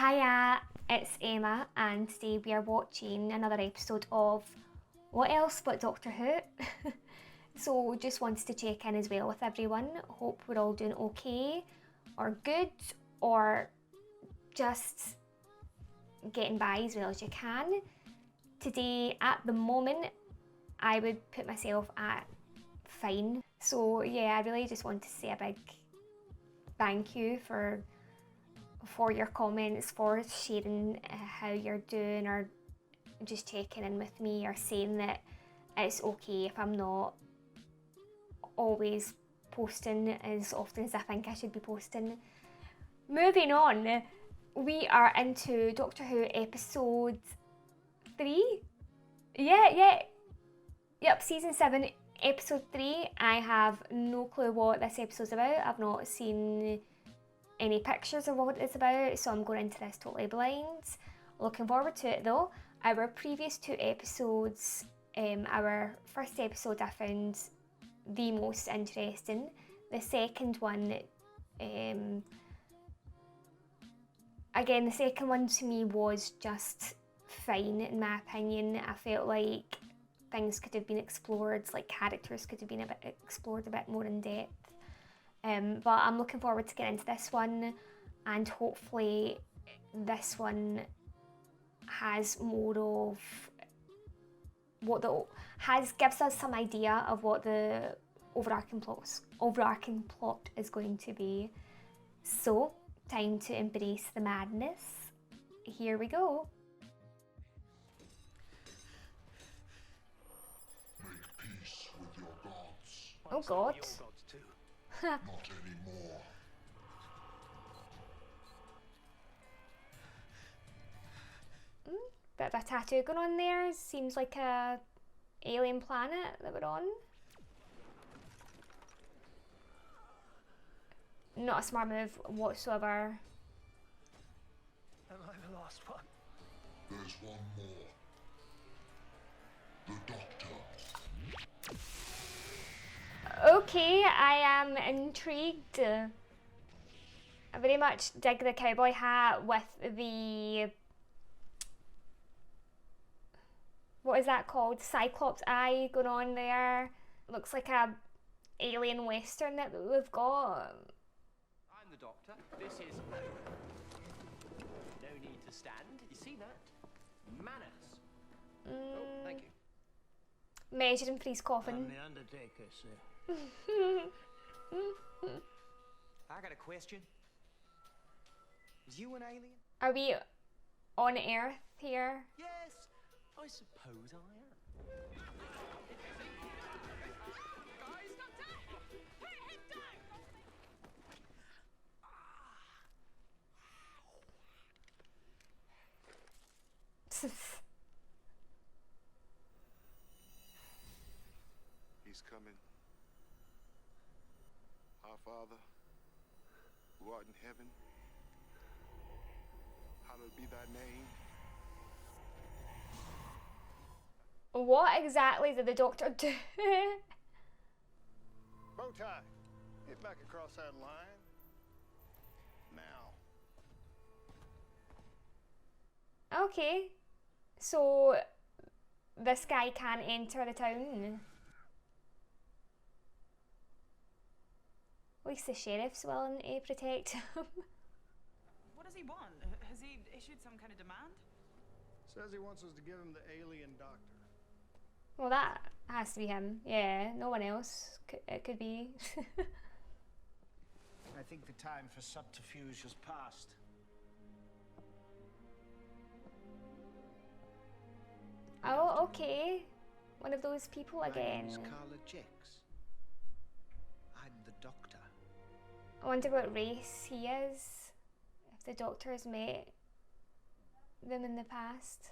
Hiya, it's Emma, and today we are watching another episode of what else but Doctor Who. So just wanted to check in as well with everyone. Hope we're all doing okay, or good, or just getting by as well as you can. Today, at the moment, I would put myself at fine. So yeah, I really just want to say a big thank you for your comments, for sharing how you're doing, or just checking in with me, or saying that it's okay if I'm not always posting as often as I think I should be posting. Moving on, we are into Doctor Who episode 3. Yep, season 7, episode 3. I have no clue what this episode's about. I've not seen any pictures of what it's about, so I'm going into this totally blind. Looking forward to it though. Our previous 2 episodes, our first episode I found the most interesting. The second one, again, the second one to me was just fine in my opinion. I felt like things could have been explored, like characters could have been explored a bit more in depth. But I'm looking forward to getting into this one, and hopefully this one has more of what gives us some idea of what the overarching plot is going to be. So, time to embrace the madness. Here we go. Make peace with your gods. Oh God. Your gods too. Not anymore. Bit of a tattoo going on there. Seems like a alien planet that we're on. Not a smart move whatsoever. Am I the last one? There's one more. The Doctor. Okay, I am intrigued. I very much dig the cowboy hat with the... what is that called? Cyclops eye going on there. Looks like a alien western that we've got. I'm the Doctor. This is... no need to stand. You see that? Manners. Oh, thank you. Measuring for his coffin. I'm the Undertaker, sir. I got a question. Is you an alien? Are we on Earth here? Yes, I suppose I am. Guys, Doctor! Put him down! He's coming. Our Father, who art in heaven, hallowed be thy name. What exactly did the Doctor do? Bow tie. Get back across that line. Now. Okay. So, this guy can't enter the town. At least the sheriff's willing to protect him. What does he want? Has he issued some kind of demand? Says he wants us to give him the alien doctor. Well, that has to be him. Yeah, no one else. It could be. I think the time for subterfuge has passed. Oh, okay. One of those people My again. name's Carla Jex. I'm the Doctor. I wonder what race he is. If the Doctor's met them in the past.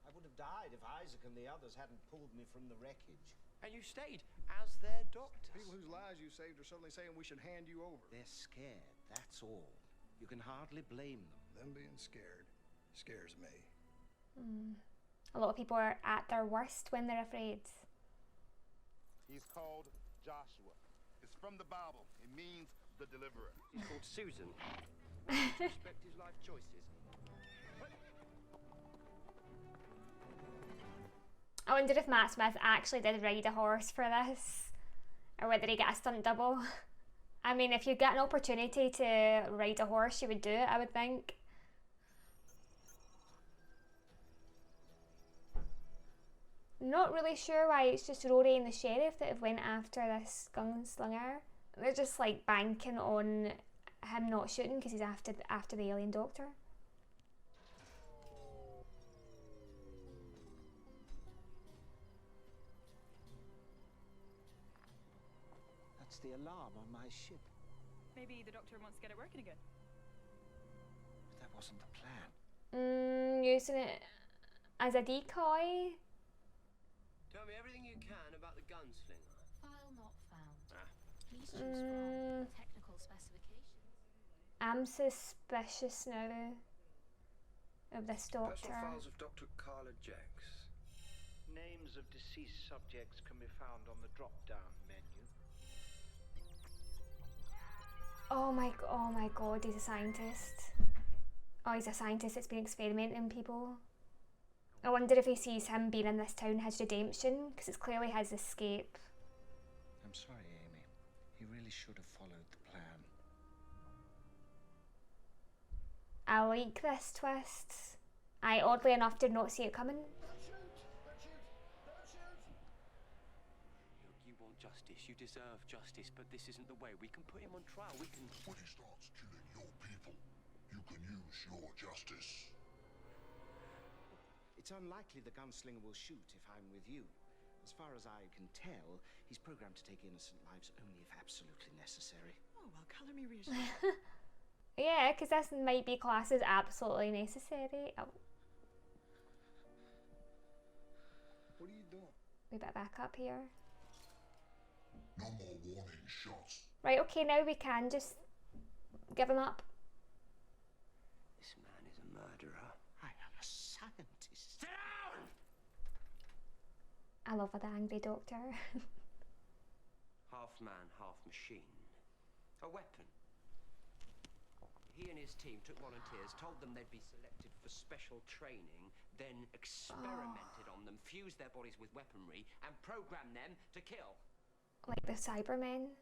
I would have died if Isaac and the others hadn't pulled me from the wreckage. And you stayed as their doctor. People whose lives you saved are suddenly saying we should hand you over. They're scared, that's all. You can hardly blame them. Them being scared scares me. A lot of people are at their worst when they're afraid. He's called Joshua. It's from the Bible. It means the deliverer. She's called Susan. Respect his life choices. I wonder if Matt Smith actually did ride a horse for this, or whether he got a stunt double. I mean, if you get an opportunity to ride a horse, you would do it, I would think. Not really sure why it's just Rory and the sheriff that have went after this gunslinger. They're just like banking on him not shooting because he's after the alien doctor. That's the alarm on my ship. Maybe the doctor wants to get it working again. But that wasn't the plan. Using it as a decoy. Tell me everything you can about the gunslinger. File not found. Please choose from technical specifications. I'm suspicious now of this doctor. Personal files of Dr. Carla Jax. Names of deceased subjects can be found on the drop-down menu. Oh my god, he's a scientist. Oh, he's a scientist that's been experimenting on people. I wonder if he sees him being in this town his redemption, because it's clearly his escape. I'm sorry, Amy. He really should have followed the plan. I like this twist. I oddly enough did not see it coming. Look, you want justice, you deserve justice, but this isn't the way. We can put him on trial, we can... When he starts killing your people, you can use your justice. It's unlikely the gunslinger will shoot if I'm with you. As far as I can tell, he's programmed to take innocent lives only if absolutely necessary. Oh, well, colour me reassured. Yeah, because this might be classed as absolutely necessary. Oh. What are you doing? We better back up here. No more warning shots. Right, okay, now we can just give him up. This man is a murderer. I am a scientist. Sit down! I love the angry doctor. Half man, half machine. A weapon. He and his team took volunteers, told them they'd be selected for special training, then experimented on them, fused their bodies with weaponry, and programmed them to kill. Like the Cybermen.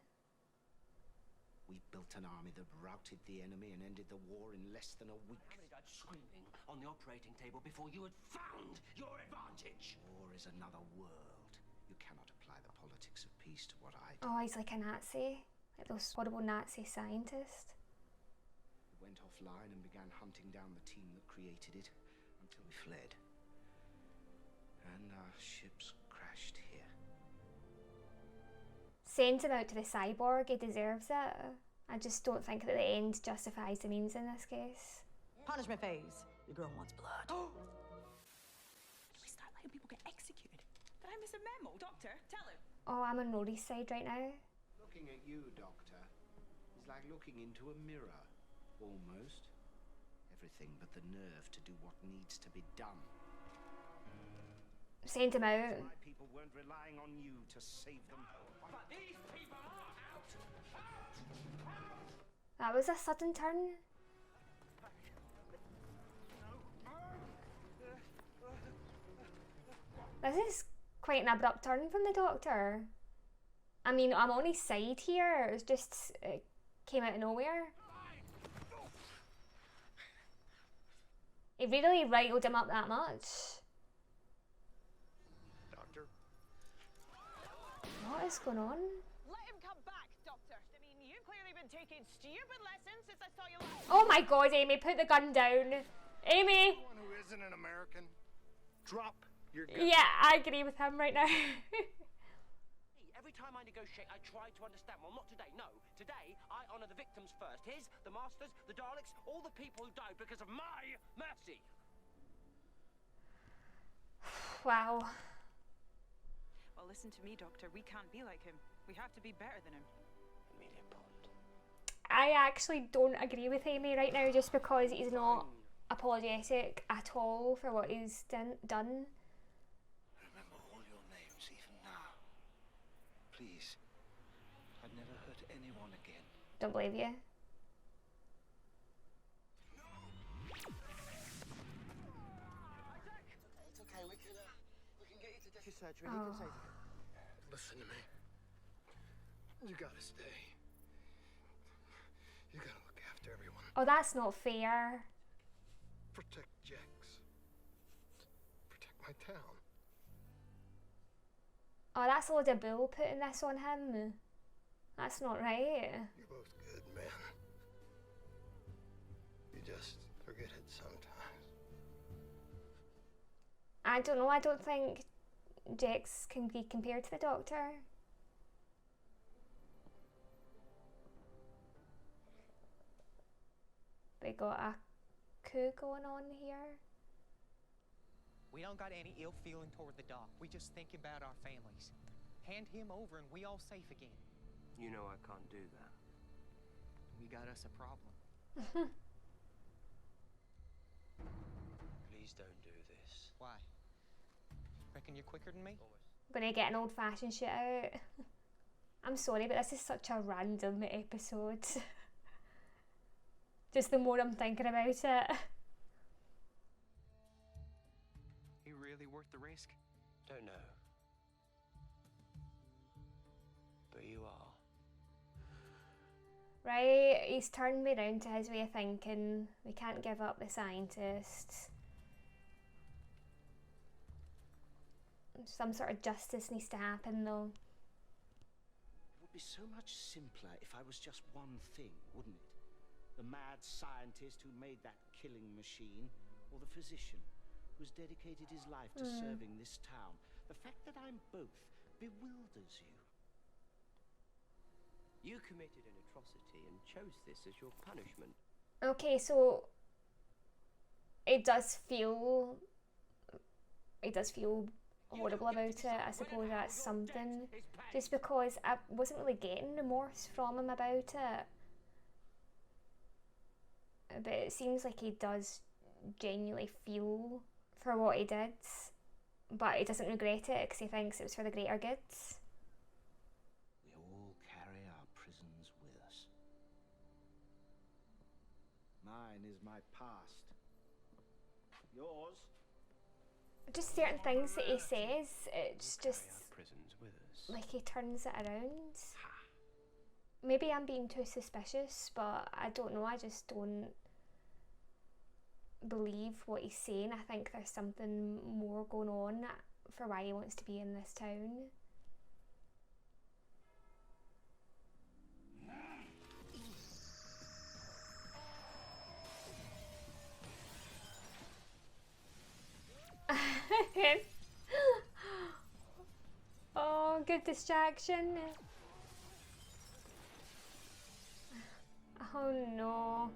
We built an army that routed the enemy and ended the war in less than a week. How many died screaming on the operating table before you had found your advantage? War is another world. You cannot apply the politics of peace to what I do. Oh, he's like a Nazi. Like those horrible Nazi scientists. We went offline and began hunting down the team that created it until we fled. And our ships crashed here. Send him out to the cyborg, he deserves it. I just don't think that the end justifies the means in this case. Punishment phase. Your girl wants blood. If we start letting people get executed, did I miss a memo? Doctor, tell him. Oh, I'm on Rory's side right now. Looking at you, Doctor, is like looking into a mirror. Almost. Everything but the nerve to do what needs to be done. Send him out. My people weren't relying on you to save them. But these people are out! That was a sudden turn. This is quite an abrupt turn from the doctor. I mean, I'm on his side here. It was just, it came out of nowhere. It really riled him up that much. Doctor? What is going on? Let him come back, Doctor. I mean, you've clearly been taking stupid lessons since I saw you last. Oh my god, Amy, put the gun down. Amy! Anyone who isn't an American, drop your gun. Yeah, I agree with him right now. Every time I negotiate, I try to understand. Well, not today, no. Today, I honour the victims first. His, the Masters, the Daleks, all the people who died because of my mercy. Wow. Well, listen to me, Doctor. We can't be like him. We have to be better than him. Amelia Bond. I actually don't agree with Amy right now just because he's not apologetic at all for what he's done. Remember all your names even now. Please. I'd never hurt anyone again. Don't believe you. surgery. He can save you. Listen to me. You gotta stay. You gotta look after everyone. Oh, that's not fair. Protect Jax. Protect my town. Oh, that's a load of bull putting this on him. That's not right. You're both good men. You just forget it sometimes. I don't know, I don't think Jax can be compared to the Doctor. We got a coup going on here. We don't got any ill feeling toward the doc. We just think about our families. Hand him over and we all safe again. You know I can't do that. We got us a problem. Please don't do this. Why? Reckon you're quicker than me? Gonna get an old-fashioned shit out. I'm sorry, but this is such a random episode. Just the more I'm thinking about it. He really worth the risk? Don't know. But you are. Right, he's turned me round to his way of thinking. We can't give up the scientists. Some sort of justice needs to happen though. It would be so much simpler if I was just one thing, wouldn't it? The mad scientist who made that killing machine, or the physician who's dedicated his life to serving this town. The fact that I'm both bewilders you. You committed an atrocity and chose this as your punishment. Okay, so it does feel horrible about it. I suppose that's something. Just because I wasn't really getting remorse from him about it. But it seems like he does genuinely feel for what he did, but he doesn't regret it because he thinks it was for the greater good. We all carry our prisons with us. Mine is my past. Yours? Just certain things that he says, it's just Prisons with us. like he turns it around. Maybe I'm being too suspicious, but I don't know, I just don't believe what he's saying. I think there's something more going on for why he wants to be in this town. Oh, good distraction. Oh no.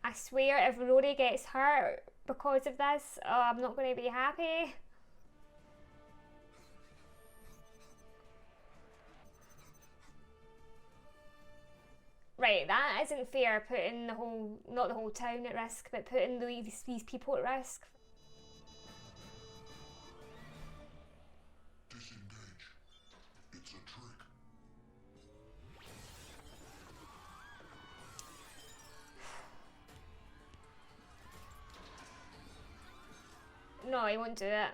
I swear if Rory gets hurt because of this, oh, I'm not going to be happy. Right, that isn't fair, putting the whole, not the whole town at risk, but putting these people at risk. Disengage. It's a trick. No, he won't do it.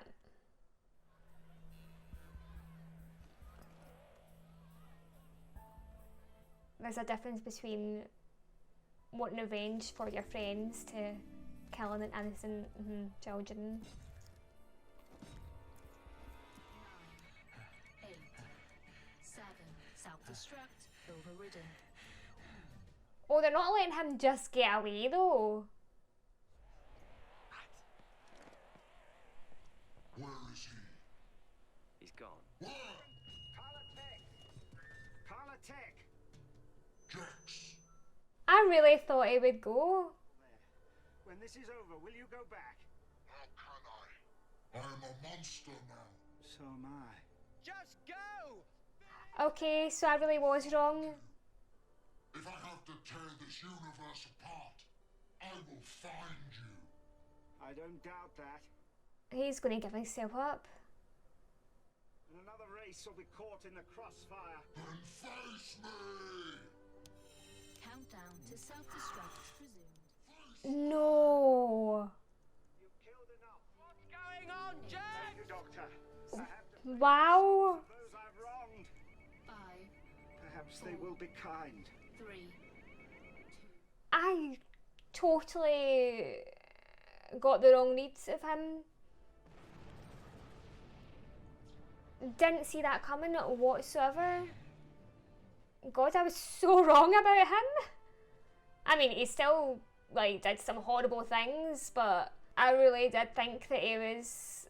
There's a difference between wanting revenge for your friends to killing an innocent children. 8, 7, self-destruct, overridden. Oh, they're not letting him just get away though. Where is he? He's gone. Where? Carla-Tech! Jax. I really thought he would go. When this is over, will you go back? How can I? I am a monster now. So am I. Just go! Okay, so I really was wrong. If I have to tear this universe apart, I will find you. I don't doubt that. He's going to give himself up. And another race will be caught in the crossfire. Then face me! Countdown to self-destruct resumed. No. You've killed enough Doctor. I have to Wow. those I've wronged. 5, Perhaps they will be kind. 3, I totally got the wrong reads of him. Didn't see that coming whatsoever. God, I was so wrong about him. I mean, he still like did some horrible things, but I really did think that he was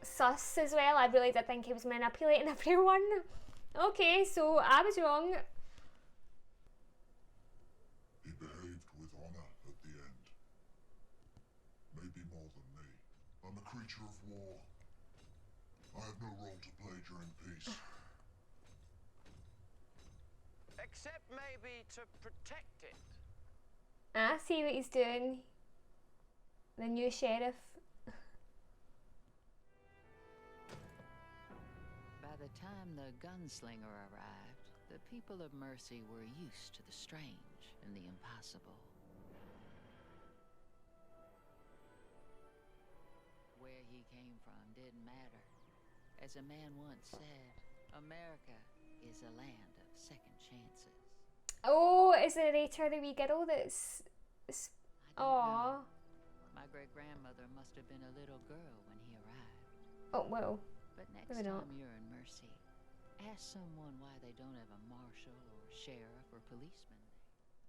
sus as well. I really did think he was manipulating everyone. Okay, so I was wrong. He behaved with honor at the end. Maybe more than me. I'm a creature of war. I have no role to play during peace. Except maybe to protect it. I see what he's doing. The new sheriff. By the time the Gunslinger arrived, the people of Mercy were used to the strange and the impossible. Where he came from didn't matter. As a man once said, America is a land of second chances. Oh, is the narrator the wee girl that's... I don't Aww. know. My great-grandmother must have been a little girl when he arrived. Oh, well. But next Maybe not. time you're in Mercy, ask someone why they don't have a marshal or sheriff or policeman there.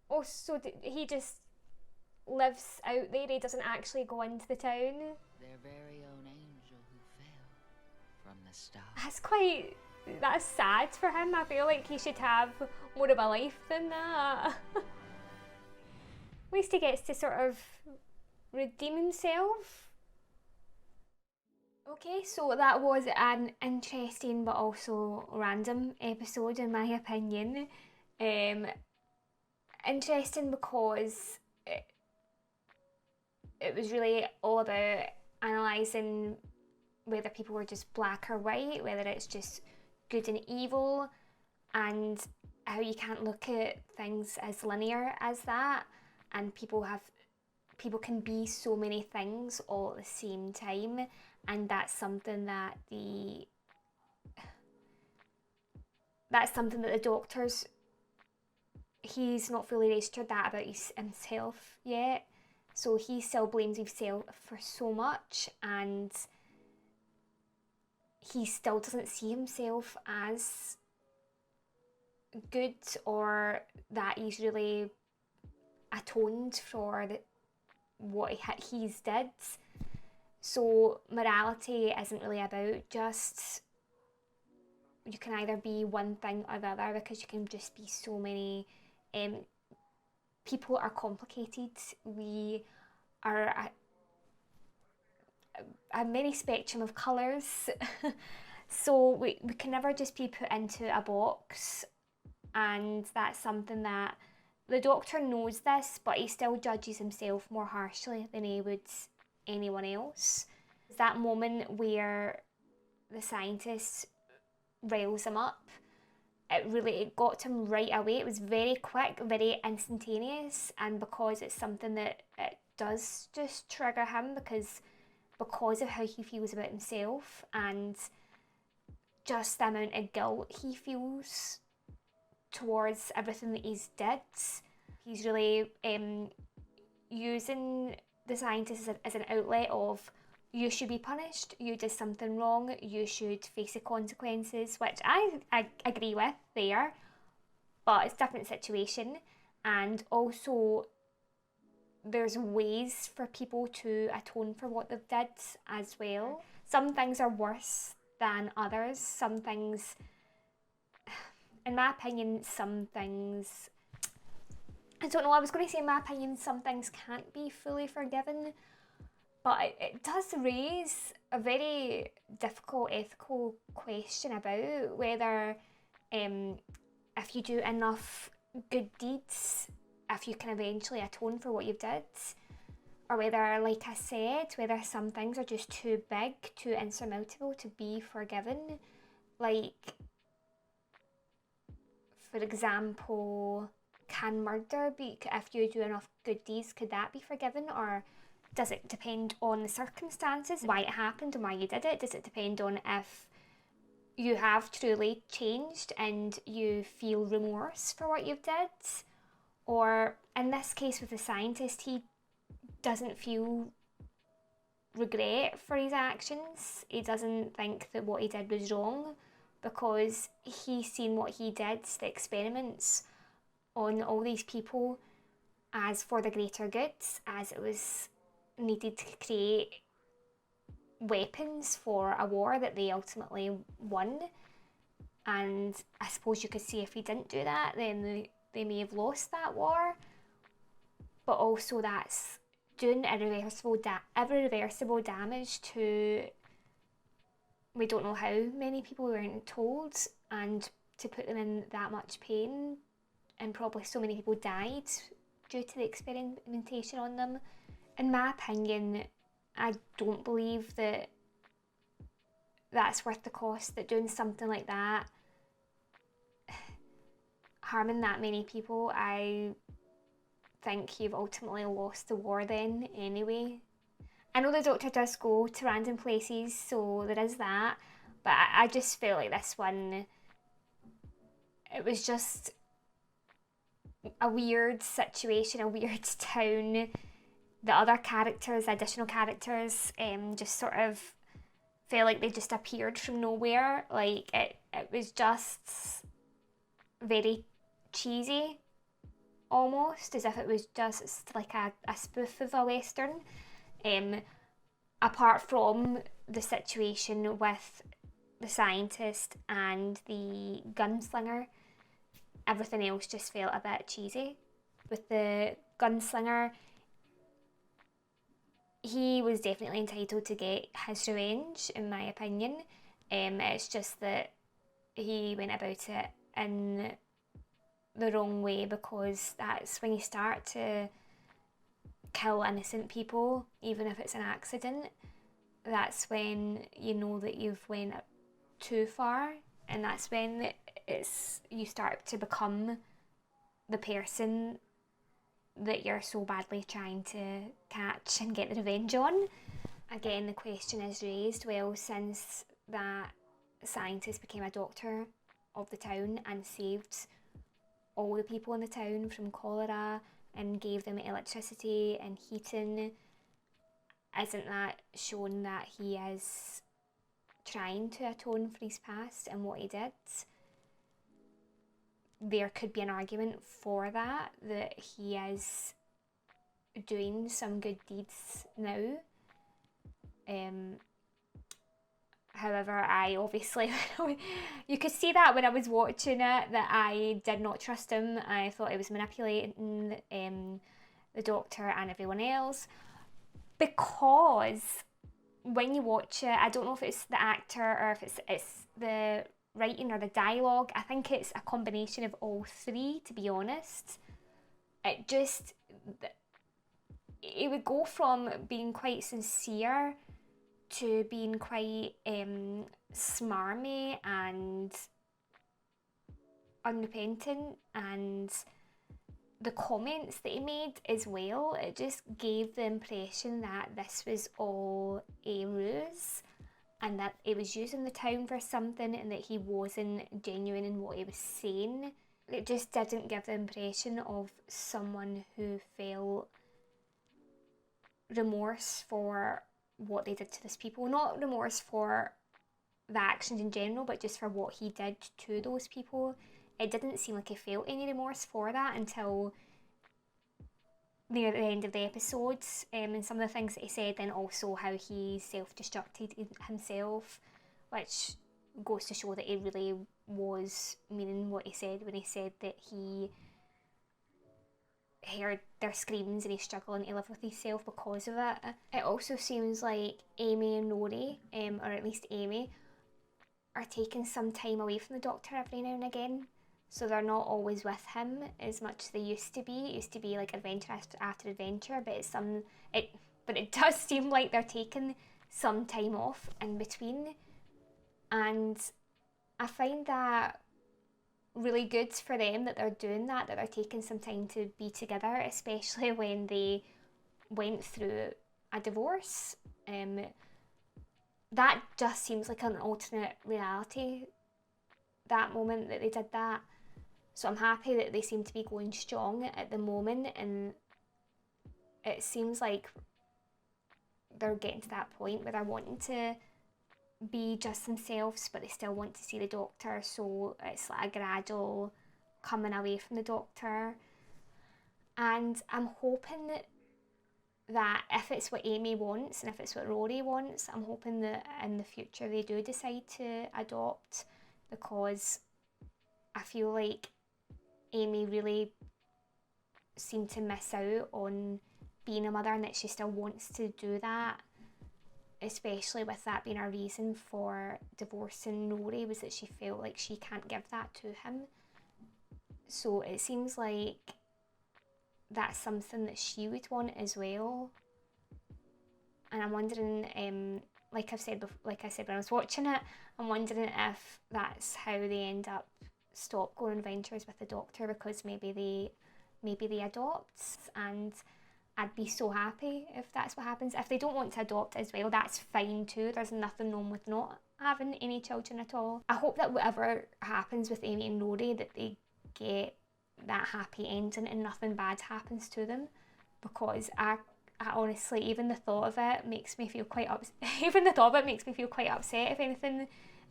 Oh, so he just lives out there, he doesn't actually go into the town? Their very own angel who fell from the stars. That's sad for him. I feel like he should have more of a life than that. At least he gets to sort of redeem himself. Okay, so that was an interesting but also random episode in my opinion. Interesting because it was really all about analysing whether people were just black or white, whether it's just good and evil, and how you can't look at things as linear as that, and people can be so many things all at the same time, and that's something that the doctors, he's not fully registered that about himself yet, so he still blames himself for so much, and he still doesn't see himself as good, or that he's really atoned for what he's did. So morality isn't really about just, you can either be one thing or the other, because you can just be so many. People are complicated. We are a many spectrum of colours. So we can never just be put into a box, and that's something that the doctor knows this, but he still judges himself more harshly than he would anyone else. That moment where the scientist riles him up, it got to him right away. It was very quick, very instantaneous, and because it's something that it does just trigger him because of how he feels about himself, and just the amount of guilt he feels towards everything that he's did. He's really using the scientist as an outlet of, you should be punished, you did something wrong, you should face the consequences, which I agree with there, but it's a different situation. And also there's ways for people to atone for what they've did as well. Some things are worse than others. Some things, in my opinion, some things, I don't know, I was going to say in my opinion some things can't be fully forgiven, but it does raise a very difficult ethical question about whether if you do enough good deeds, if you can eventually atone for what you've did, or whether, like I said, whether some things are just too big, too insurmountable to be forgiven. Like, for example, can murder be, if you do enough good deeds, could that be forgiven? Or Does it depend on the circumstances, why it happened and why you did it? Does it depend on if you have truly changed and you feel remorse for what you've did? Or in this case with the scientist, he doesn't feel regret for his actions. He doesn't think that what he did was wrong because he's seen what he did, the experiments on all these people, as for the greater good, as it was needed to create weapons for a war that they ultimately won. And I suppose you could say if he didn't do that, then they may have lost that war. But also that's doing irreversible damage to, we don't know how many people, we weren't told, and to put them in that much pain, and probably so many people died due to the experimentation on them. In my opinion, I don't believe that that's worth the cost, that doing something like that, harming that many people, I think you've ultimately lost the war then anyway. I know the Doctor does go to random places, so there is that, but I just feel like this one, it was just a weird situation, a weird town. The other characters, additional characters, just sort of felt like they just appeared from nowhere. Like, it was just very cheesy, almost, as if it was just like a spoof of a Western. Apart from the situation with the scientist and the gunslinger, everything else just felt a bit cheesy. With the gunslinger, he was definitely entitled to get his revenge, in my opinion. It's just that he went about it in the wrong way, because that's when you start to kill innocent people, even if it's an accident. That's when you know that you've went too far, and that's when you start to become the person that you're so badly trying to catch and get the revenge on. Again, the question is raised, well, since that scientist became a doctor of the town and saved all the people in the town from cholera and gave them electricity and heating, isn't that shown that he is trying to atone for his past and what he did? There could be an argument for that he is doing some good deeds now. However, I obviously, you could see that when I was watching it, that I did not trust him. I thought he was manipulating the Doctor and everyone else. Because when you watch it, I don't know if it's the actor or if it's the writing or the dialogue. I think it's a combination of all three, to be honest. It would go from being quite sincere to being quite smarmy and unrepentant, and the comments that he made as well, it just gave the impression that this was all a ruse and that he was using the town for something and that he wasn't genuine in what he was saying. It just didn't give the impression of someone who felt remorse for what they did to these people. Not remorse for the actions in general, but just for what he did to those people. It didn't seem like he felt any remorse for that until near the end of the episodes, and some of the things that he said, and also how he self-destructed himself, which goes to show that he really was meaning what he said when he said that he heard their screams and he's struggling to live with himself because of it. It also seems like Amy and Rory, or at least Amy, are taking some time away from the Doctor every now and again. So they're not always with him as much as they used to be. It used to be like adventure after adventure, but it does seem like they're taking some time off in between. And I find that really good for them, that they're doing that they're taking some time to be together, especially when they went through a divorce. That just seems like an alternate reality, that moment that they did that. So I'm happy that they seem to be going strong at the moment, and it seems like they're getting to that point where they're wanting to be just themselves, but they still want to see the doctor, so it's like a gradual coming away from the doctor. And I'm hoping that if it's what Amy wants and if it's what Rory wants, I'm hoping that in the future they do decide to adopt, because I feel like Amy really seemed to miss out on being a mother, and that she still wants to do that, especially with that being a reason for divorcing Rory, was that she felt like she can't give that to him. So it seems like that's something that she would want as well. And I'm wondering, like I said when I was watching it, I'm wondering if that's how they end up stop going on adventures with the doctor, because maybe they adopt, and I'd be so happy if that's what happens. If they don't want to adopt as well, that's fine too. There's nothing wrong with not having any children at all. I hope that whatever happens with Amy and Rory, that they get that happy ending and nothing bad happens to them, because I honestly, even the thought of it makes me feel quite upset.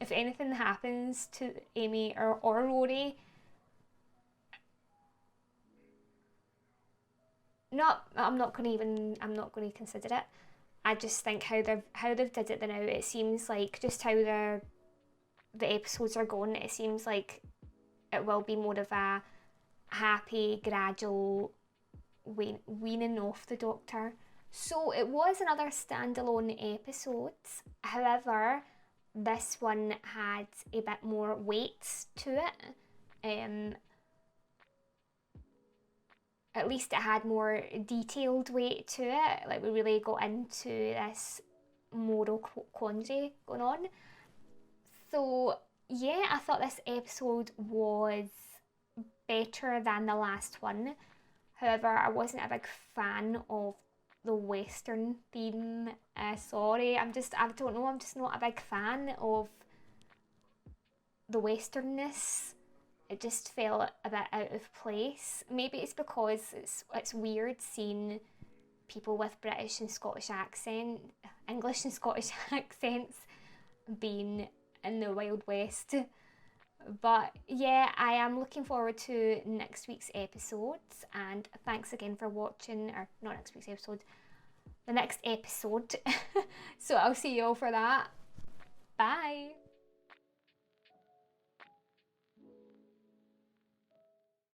If anything happens to Amy or Rory, I'm not going to consider it. I just think how they've did it now, it seems like just how the episodes are going, it seems like it will be more of a happy, gradual weaning off the doctor. So it was another standalone episode. However, this one had a bit more weight to it. At least it had more detailed weight to it. Like, we really got into this moral quandary going on. So yeah, I thought this episode was better than the last one. However, I wasn't a big fan of the Western theme. Sorry, I don't know, I'm just not a big fan of the Westernness. It just felt a bit out of place. Maybe it's because it's weird seeing people with British and Scottish English and Scottish accents being in the Wild West. But yeah, I am looking forward to next week's episodes, and thanks again for watching, or not next week's episode, the next episode. So I'll see you all for that. Bye!